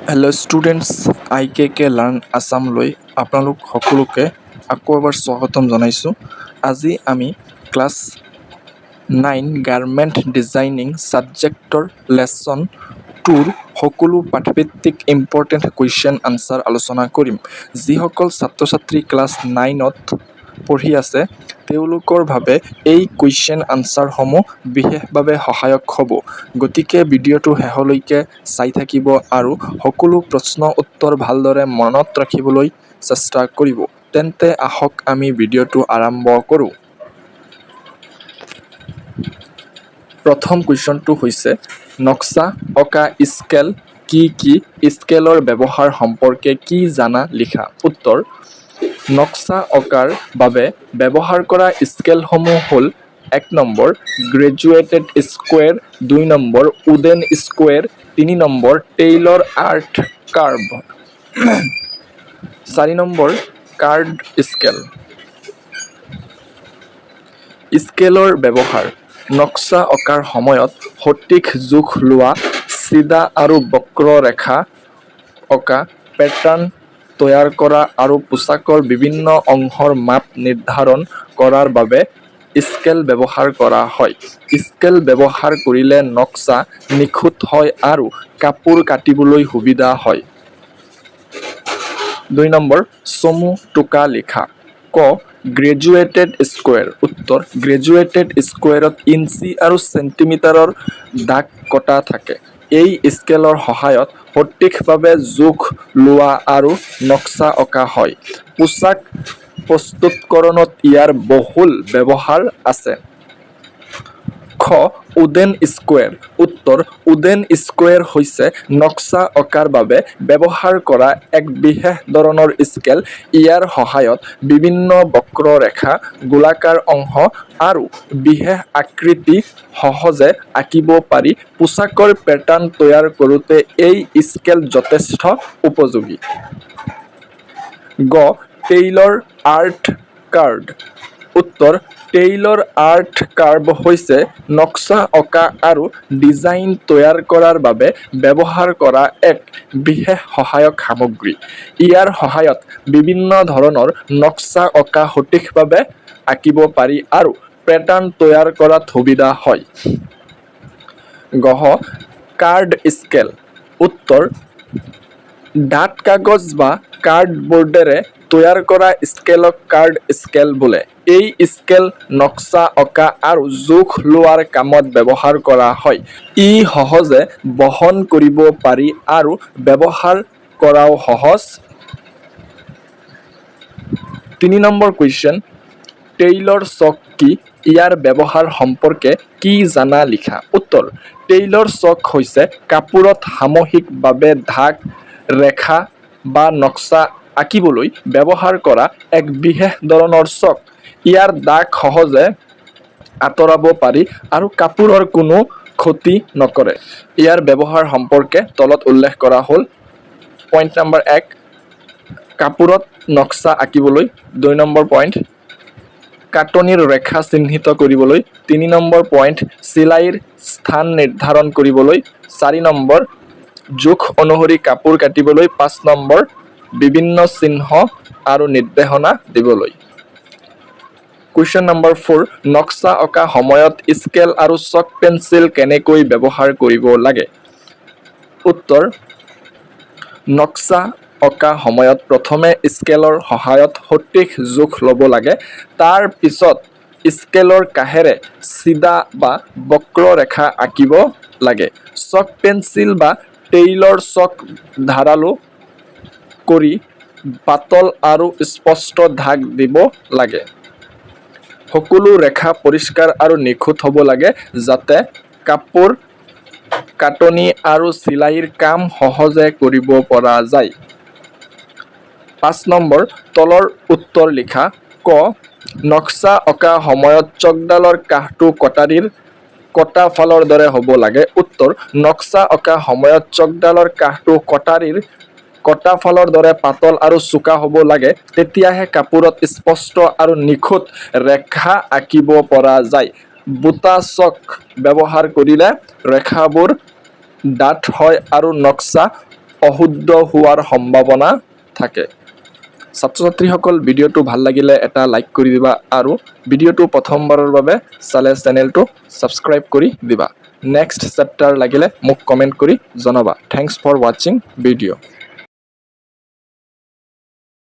Hello' students IKK learn আছামলৈ আপোনালোক সকলোকে আকৌ এবাৰ স্বাগতম জনাইছোঁ। আজি আমি ক্লাছ 9 গাৰ্মেণ্ট ডিজাইনিং ছাবজেক্টৰ লেচন 2ৰ সকলো পাঠভিত্তিক ইম্পৰ্টেণ্ট কুৱেশ্যন আনচাৰ আলোচনা কৰিম। যিসকল ছাত্ৰ ছাত্ৰী ক্লাছ 9ত পঢ়ি আছে তেওঁলোকৰ বাবে এই কুৱেশ্যন আনচাৰসমূহ বিশেষভাৱে সহায়ক হ'ব। গতিকে ভিডিঅ'টো শেষলৈকে চাই থাকিব আৰু সকলো প্ৰশ্ন উত্তৰ ভালদৰে মনত ৰাখিবলৈ চেষ্টা কৰিব। তেন্তে আহক আমি ভিডিঅ'টো আৰম্ভ কৰোঁ। প্ৰথম কুৱেশ্যনটো হৈছে নক্সা অঁকা স্কেল কি কি? স্কেলৰ ব্যৱহাৰ সম্পৰ্কে কি জানা লিখা। উত্তৰ: নক্সা অঁকাৰ বাবে ব্যৱহাৰ কৰা স্কেলসমূহ হ'ল 1 নম্বৰ গ্ৰেজুৱেটেড স্কুৱেৰ, 2 নম্বৰ উডেন স্কুৱেৰ, 3 নম্বৰ টেইলৰ আৰ্ট কাৰ্ভ, 4 নম্বৰ কাৰ্ড স্কেল। স্কেলৰ ব্যৱহাৰ: নক্সা অঁকাৰ সময়ত সঠিক জোখ লোৱা, চিধা আৰু বক্ৰ ৰেখা অঁকা, পেটাৰ্ণ তৈয়াৰ কৰা আৰু পোছাকৰ বিভিন্ন অংশৰ মাপ নিৰ্ধাৰণ কৰাৰ বাবে স্কেল ব্যৱহাৰ কৰা হয়। স্কেল ব্যৱহাৰ কৰিলে নক্সা নিখুঁত হয় আৰু কাপোৰ কাটিবলৈ সুবিধা হয়। 2 নম্বৰ চমু টোকা লিখা। ক গ্ৰেজুৱেটেড স্কুৱেৰ। উত্তৰ: গ্ৰেজুৱেটেড স্কুৱেৰত ইঞ্চি আৰু চেণ্টিমিটাৰৰ দাগ কটা থাকে। এই স্কেলৰ সহায়ত সঠিকভাৱে জোখ লোৱা আৰু নক্সা অঁকা হয়। পোছাক প্ৰস্তুতকৰণত ইয়াৰ বহুল ব্যৱহাৰ আছে। খ উডেন স্কুৱেৰ। উত্তৰ: উডেন স্কুৱেৰ হৈছে নক্সা অঁকাৰ বাবে ব্যৱহাৰ কৰা এক বিশেষ ধৰণৰ স্কেল। ইয়াৰ সহায়ত বিভিন্ন বক্ৰৰেখা, গোলাকাৰ অংশ আৰু বিশেষ আকৃতি সহজে আঁকিব পাৰি। পোছাকৰ পেটাৰ্ণ তৈয়াৰ কৰোঁতে এই স্কেল যথেষ্ট উপযোগী। গ টেইলৰ আৰ্ট কাৰ্ভ। উত্তৰ: টেইলৰ আৰ্ট কাৰ্ভ হৈছে নক্সা অঁকা আৰু ডিজাইন তৈয়াৰ কৰাৰ বাবে ব্যৱহাৰ কৰা এক বিশেষ সহায়ক সামগ্ৰী। ইয়াৰ সহায়ত বিভিন্ন ধৰণৰ নক্সা অঁকা সঠিকভাৱে আঁকিব পাৰি আৰু পেটাৰ্ণ তৈয়াৰ কৰাত সুবিধা হয়। ঘ কাৰ্ড স্কেল। উত্তৰ: ডাঠ কাগজ বা কাৰ্ডবৰ্ডেৰে তৈয়াৰ কৰা স্কেলক কাৰ্ড স্কেল বোলে। এই স্কেল নক্সা অঁকা আৰু জোখ লোৱাৰ কামত ব্যৱহাৰ কৰা হয়। ই সহজে বহন কৰিব পাৰি আৰু ব্যৱহাৰ কৰাও সহজ। 3 নম্বৰ কুৱেশ্যন টেইলৰ চক কি? ইয়াৰ ব্যৱহাৰ সম্পৰ্কে কি জানা লিখা। উত্তৰ: টেইলৰ চক হৈছে কাপোৰত সাময়িকভাৱে দাগ, ৰেখা বা নক্সা আঁকিবলৈ ব্যৱহাৰ কৰা এক বিশেষ ধৰণৰ চক। ইয়াৰ দাগ সহজে আঁতৰাব পাৰি আৰু কাপোৰৰ কোনো ক্ষতি নকৰে। ইয়াৰ ব্যৱহাৰ সম্পৰ্কে তলত উল্লেখ কৰা হ'ল। পইণ্ট নম্বৰ 1 কাপোৰত নক্সা আঁকিবলৈ, 2 নম্বৰ পইণ্ট কাটনিৰ ৰেখা চিহ্নিত কৰিবলৈ, 3 নম্বৰ পইণ্ট চিলাইৰ স্থান নিৰ্ধাৰণ কৰিবলৈ, 4 নম্বৰ জোখ অনুসৰি কাপোৰ কাটিবলৈ, 5 নম্বৰ বিভিন্ন চিহ্ন আৰু নিৰ্দেশনা দিবলৈ। কুৱেশ্যন নম্বৰ 4 নক্সা অঁকা সময়ত স্কেল আৰু চক পেঞ্চিল কেনেকৈ ব্যৱহাৰ কৰিব লাগে। উত্তৰ: নক্সা অঁকা সময়ত প্ৰথমে স্কেলৰ সহায়ত সঠিক জোখ ল'ব লাগে। তাৰ পিছত স্কেলৰ কাষেৰে চিধা বা বক্ৰ ৰেখা আঁকিব লাগে। চক পেঞ্চিল বা টেইলৰ চক ধাৰালো কৰি পাতল আৰু স্পষ্ট দাগ দিব লাগে। সকলো ৰেখা পৰিষ্কাৰ আৰু নিখুঁত হ'ব লাগে যাতে কাপোৰ কাটনি আৰু চিলাইৰ কাম সহজে কৰিব পৰা যায়। 5 নম্বৰ তলৰ উত্তৰ লিখা। ক নক্সা অঁকা সময়ত চকডালৰ কাষটো কটাৰীৰ কটা ফালৰ দৰে হ'ব লাগে। উত্তৰ: নক্সা অঁকা সময়ত চকডালৰ কাষটো কটাৰীৰ কটা ফালৰ দৰে পাতল আৰু চোকা হ'ব লাগে। তেতিয়াহে কাপোৰত স্পষ্ট আৰু নিখুঁত ৰেখা আঁকিব পৰা যায়। বুটা চক ব্যৱহাৰ কৰিলে ৰেখাবোৰ ডাঠ হয় আৰু নক্সা অশুদ্ধ হোৱাৰ সম্ভাৱনা থাকে। ছাত্ৰ ছাত্ৰীসকল ভিডিঅ'টো ভাল লাগিলে এটা লাইক কৰি দিবা আৰু ভিডিঅ'টো প্ৰথমবাৰৰ বাবে চালে চেনেলটো ছাবস্ক্ৰাইব কৰি দিবা। নেক্সট চেপ্টাৰ লাগিলে মোক কমেণ্ট কৰি জনাবা। থেংকছ ফৰ ৱাচিং ভিডিঅ'।